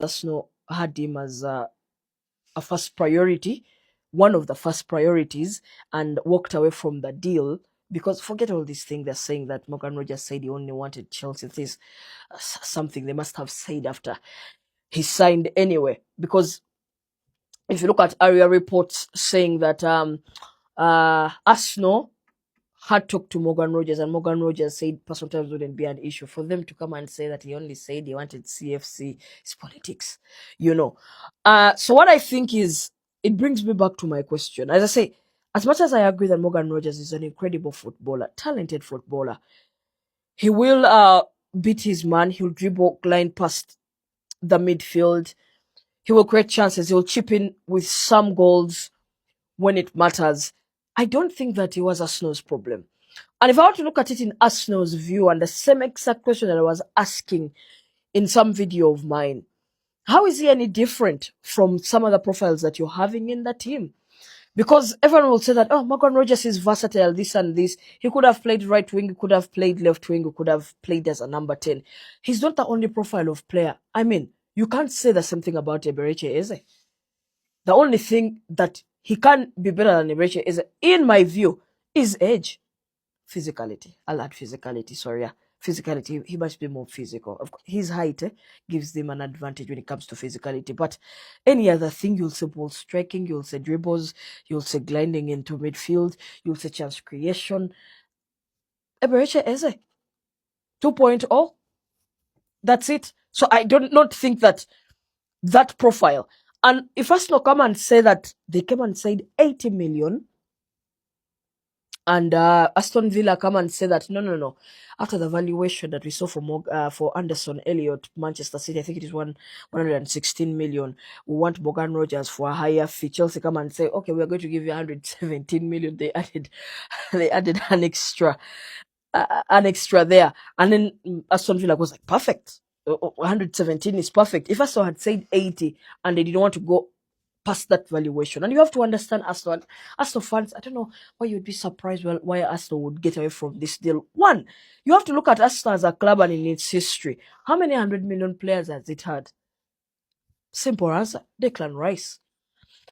Arsenal had him as a first priority, one of the first priorities, and walked away from the deal. Because forget all these things they're saying that Morgan Rogers said he only wanted Chelsea. This is something they must have said after he signed anyway. Because if you look at area reports saying that Arsenal had talked to Morgan Rogers, and Morgan Rogers said personal terms wouldn't be an issue. For them to come and say that he only said he wanted CFC is politics, you know. So what I think is, it brings me back to my question. As I say, as much as I agree that Morgan Rogers is an incredible footballer, talented footballer, he will beat his man. He'll dribble line past the midfield. He will create chances. He'll chip in with some goals when it matters. I don't think that it was Arsenal's problem. And if I were to look at it in Arsenal's view, and the same exact question that I was asking in some video of mine, how is he any different from some other profiles that you're having in the team? Because everyone will say that, oh, Morgan Rogers is versatile, this and this. He could have played right wing, he could have played left wing, he could have played as a number 10. He's not the only profile of player. I mean, you can't say the same thing about Eberechi Eze. The only thing that he can be better than Eberechi Eze, in my view, is age. Physicality. I'll add physicality, sorry. Yeah. Physicality, he must be more physical. Of course, his height gives them an advantage when it comes to physicality. But any other thing, you'll say ball striking, you'll say dribbles, you'll say gliding into midfield, you'll say chance creation. Eberechi Eze, 2.0. That's it. So I don't not think that profile. And if Arsenal come and say that they came and said 80 million, and Aston Villa come and say that no. After the valuation that we saw for Anderson Elliott, Manchester City, I think it is 116 million. We want Morgan Rogers for a higher fee. Chelsea come and say, okay, we are going to give you 117 million. They added an extra there, and then Aston Villa was like, perfect. 117 is perfect. If Aston had said 80 and they didn't want to go past that valuation. And you have to understand Arsenal fans, I don't know why you'd be surprised why Arsenal would get away from this deal. One, you have to look at Arsenal as a club and in its history. How many 100 million players has it had? Simple answer, Declan Rice.